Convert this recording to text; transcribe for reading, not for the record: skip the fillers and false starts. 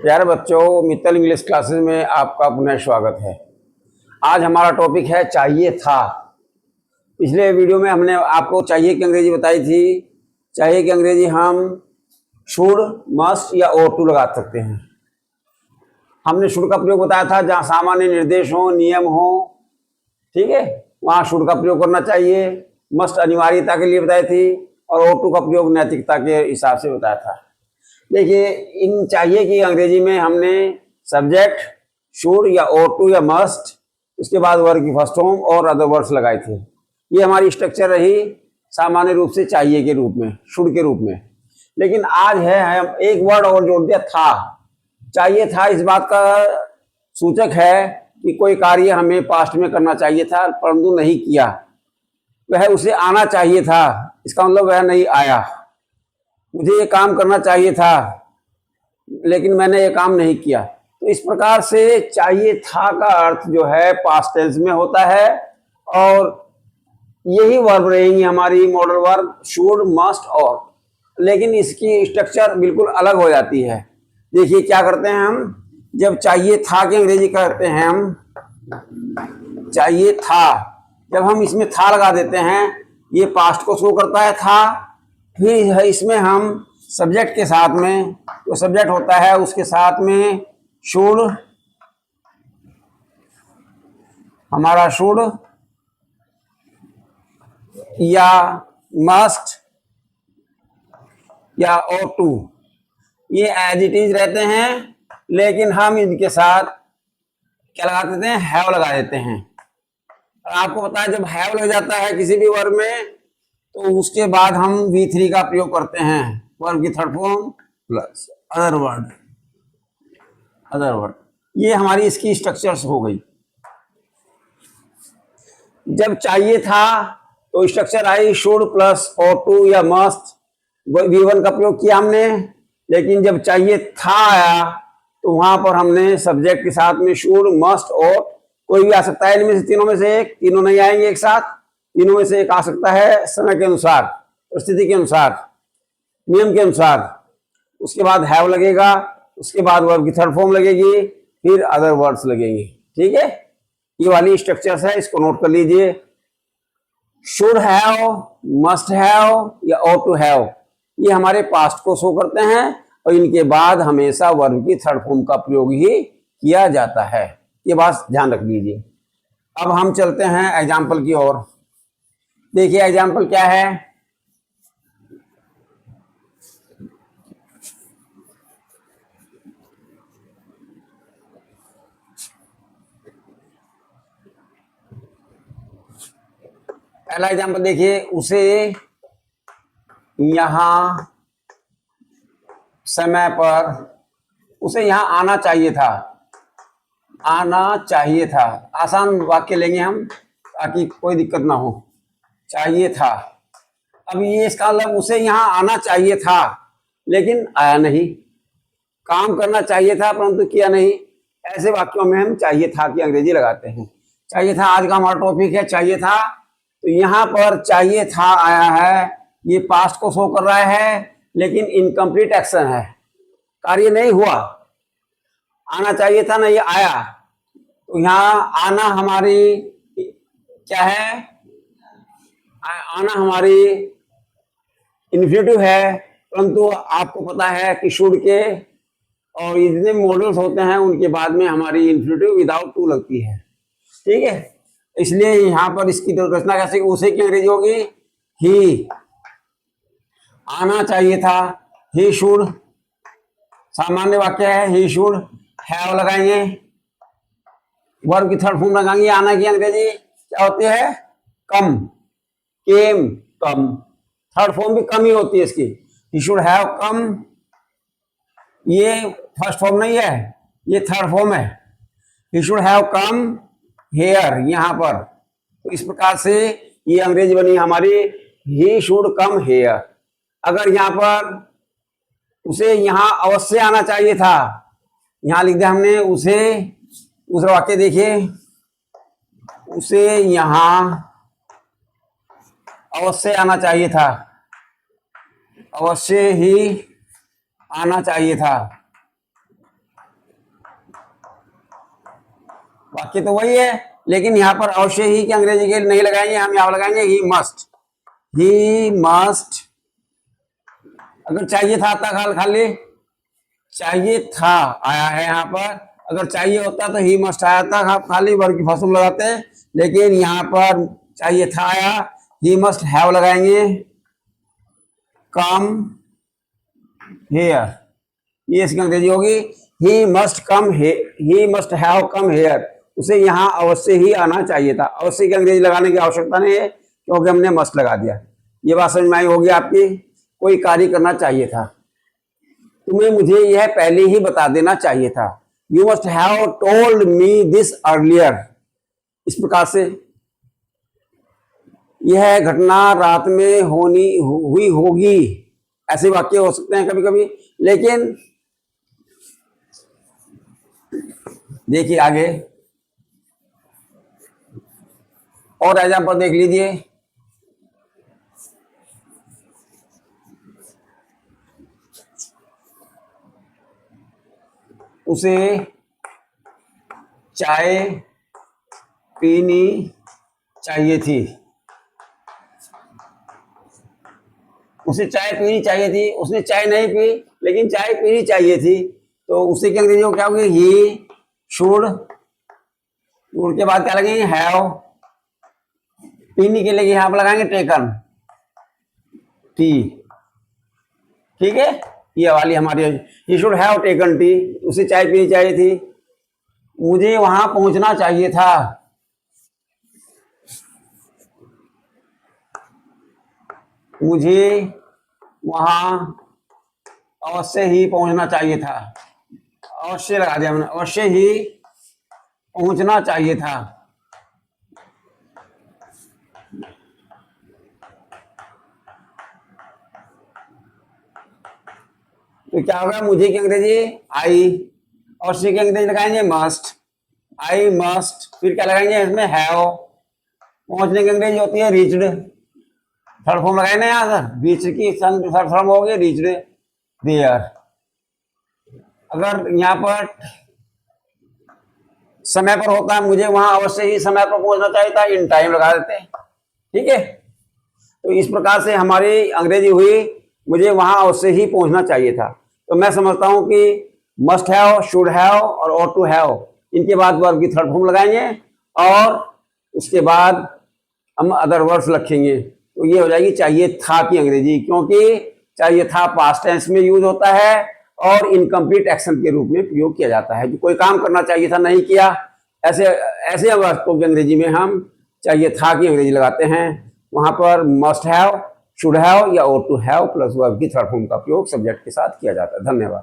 प्यारे बच्चों, Mittal English classes में आपका पुनः स्वागत है। आज हमारा टॉपिक है चाहिए था। पिछले वीडियो में हमने आपको चाहिए की अंग्रेजी बताई थी। चाहिए की अंग्रेजी हम शुड, मस्ट या ought to लगा सकते हैं। हमने शुड का प्रयोग बताया था जहाँ सामान्य निर्देश हो, नियम हो, ठीक है, वहाँ शुड का प्रयोग करना चाहिए। मस्ट अनिवार्यता के लिए बताई थी और ought to का प्रयोग नैतिकता के हिसाब से बताया था। देखिए, इन चाहिए की अंग्रेजी में हमने सब्जेक्ट शुड या ought to या मस्ट, उसके बाद वर्ब की फर्स्ट फॉर्म और अदर वर्ड्स लगाए थे। ये हमारी स्ट्रक्चर रही सामान्य रूप से चाहिए के रूप में, शुड के रूप में। लेकिन आज है हम एक वर्ड और जोड़ दिया था। चाहिए था इस बात का सूचक है कि कोई कार्य हमें पास्ट में करना चाहिए था परंतु नहीं किया, वह उसे आना चाहिए था, इसका मतलब वह नहीं आया। मुझे ये काम करना चाहिए था लेकिन मैंने ये काम नहीं किया। तो इस प्रकार से चाहिए था का अर्थ जो है पास्ट टेंस में होता है और यही वर्ब रहेंगी हमारी मॉडल वर्ब शुड, मस्ट और। लेकिन इसकी स्ट्रक्चर बिल्कुल अलग हो जाती है। देखिए क्या करते हैं हम, जब चाहिए था की अंग्रेजी करते हैं हम चाहिए था, जब हम इसमें था लगा देते हैं ये पास्ट को शो करता है था। फिर इसमें हम सब्जेक्ट के साथ में, जो सब्जेक्ट होता है उसके साथ में शुड, हमारा शुड या मस्ट या ought to, ये एज इट इज रहते हैं। लेकिन हम इनके साथ क्या लगा देते हैं, हैव लगा देते हैं। और आपको पता है जब हैव लग जाता है किसी भी वर्ब में तो उसके बाद हम V3 का प्रयोग करते हैं, वर्ब की third form plus other word. ये हमारी इसकी स्ट्रक्चर्स हो गई। जब चाहिए था तो structure I should plus ought to या मस्ट, V1 का प्रयोग किया हमने। लेकिन जब चाहिए था आया तो वहां पर हमने सब्जेक्ट के साथ में शुड, मस्ट, ought, कोई भी आ सकता है इनमें से, तीनों में से एक, तीनों नहीं आएंगे एक साथ, तीनों में से एक आ सकता है समय के अनुसार, परिस्थिति के अनुसार, नियम के अनुसार। उसके बाद हैव लगेगा, उसके बाद वर्ब की थर्ड फॉर्म लगेगी, फिर अदर वर्ड्स लगेंगे। ठीक है, ये वाली स्ट्रक्चर्स है, इसको नोट कर लीजिए। शुड हैव, मस्ट हैव या ought to हैव, ये हमारे पास्ट को शो करते हैं और इनके बाद हमेशा वर्ब की थर्ड फॉर्म का प्रयोग ही किया जाता है। ये बात ध्यान रख लीजिए। अब हम चलते हैं एग्जाम्पल की ओर। देखिए एग्जाम्पल क्या है। पहला एग्जाम्पल देखिए, उसे यहां समय पर, उसे यहां आना चाहिए था, आना चाहिए था। आसान वाक्य लेंगे हम ताकि कोई दिक्कत ना हो। चाहिए था, अब ये इसका मतलब उसे यहां आना चाहिए था लेकिन आया नहीं, काम करना चाहिए था परंतु किया नहीं। ऐसे वाक्यों में हम चाहिए था की अंग्रेजी लगाते हैं। चाहिए था आज का हमारा टॉपिक है, चाहिए था। तो यहाँ पर चाहिए था आया है, ये पास्ट को शो कर रहा है लेकिन इनकम्प्लीट एक्शन है, कार्य नहीं हुआ। आना चाहिए था ना, ये आया। तो यहाँ आना हमारी क्या है, आना हमारी इन्फिनिटिव है, परंतु आपको पता है कि शुड के और जितने मॉडल्स होते हैं उनके बाद में हमारी इन्फिनिटिव विदाउट टू लगती है। ठीक है, इसलिए यहाँ पर इसकी रचना कैसे, उसे की अंग्रेजी होगी ही। आना चाहिए था, ही शुड, सामान्य वाक्य है, ही शुड हैव लगाएंगे, वर्ब की थर्ड फॉर्म लगाएंगे। आना की अंग्रेजी क्या होती है, कम, केम, कम। थर्ड फॉर्म भी कम ही होती है इसकी, ही शुड हैव कम। ये फर्स्ट फॉर्म नहीं है, ये थर्ड फॉर्म है। He should have come here, यहाँ पर। तो इस प्रकार से ये अंग्रेजी बनी हमारी ही शुड कम हेयर। अगर यहाँ पर उसे यहाँ अवश्य आना चाहिए था, यहाँ लिख दिया हमने उसे। दूसरा वाक्य देखिए, उसे यहाँ अवश्य आना चाहिए था, अवश्य ही आना चाहिए था। वाक्य तो वही है, लेकिन यहाँ पर अवश्य ही की अंग्रेजी के नहीं लगाएंगे, हम यहाँ लगाएंगे ही मस्ट। ही मस्ट, अगर चाहिए था आता खाली चाहिए था आया है यहाँ पर, अगर चाहिए होता तो ही मस्ट आया था, खाली वर्ब की फॉर्म लगाते, लेकिन यहाँ पर चाहिए था आया, ही मस्ट हैव लगाएंगे, कम हेयर, ये इसकी अंग्रेजी होगी he must come, he must have come here, उसे यहाँ अवश्य ही आना चाहिए था। अवश्य की अंग्रेजी लगाने की आवश्यकता नहीं है क्योंकि हमने मस्ट लगा दिया। ये बात समझ में आई होगी आपकी। कोई कार्य करना चाहिए था, तुम्हें मुझे यह पहले ही बता देना चाहिए था, you must have told me this earlier. इस प्रकार से यह घटना रात में हुई होगी, ऐसे वाक्य हो सकते हैं कभी कभी। लेकिन देखिए आगे और एग्जाम्पल देख लीजिए। उसे चाय पीनी चाहिए थी, उसे चाय पीनी चाहिए थी, उसने चाय नहीं पी लेकिन चाय पीनी चाहिए थी, तो उसे की अंग्रेजी क्या होगी ही शुड, शुड के बाद क्या लगेंगे हैव, पीने के लिए यहां पर लगाएंगे टेकन टी, ठीक है, ये वाली हमारी he should have taken T, उसे चाय पीनी चाहिए थी, मुझे वहां पहुंचना चाहिए था, मुझे वहां अवश्य ही पहुंचना चाहिए था, अवश्य लगा दिया हमने, अवश्य ही पहुंचना चाहिए था। तो क्या होगा मुझे की अंग्रेजी आई, अवश्य की अंग्रेजी लगाएंगे मस्ट, आई मस्ट, फिर क्या लगाएंगे इसमें हैव, पहुंचने की अंग्रेजी होती है रीच्ड, थर्ड फॉर्म लगाए ना यहाँ सर, रीच की थर्ड फॉर्म हो गई रीच्ड देयर। अगर यहाँ पर समय पर होता है मुझे वहां अवश्य ही समय पर पहुंचना चाहिए था, इन टाइम लगा देते हैं, ठीक है। तो इस प्रकार से हमारी अंग्रेजी हुई मुझे वहां अवश्य ही पहुंचना चाहिए था। तो मैं समझता हूं कि मस्ट हैव, शुड हैव और ought टू हैव, इनके बाद वर्ब की थर्ड फॉर्म लगाएंगे और उसके बाद हम अदर वर्ड्स रखेंगे, तो ये हो जाएगी चाहिए था की अंग्रेजी, क्योंकि चाहिए था पास्ट टेंस में यूज होता है और इनकम्प्लीट एक्शन के रूप में प्रयोग किया जाता है। जो कोई काम करना चाहिए था नहीं किया, ऐसे ऐसे अवस्थों की अंग्रेजी में हम चाहिए था की अंग्रेजी लगाते हैं। वहां पर मस्ट हैव, शुड हैव या ought to have plus verb की थर्ड फॉर्म का प्रयोग सब्जेक्ट के साथ किया जाता है। धन्यवाद।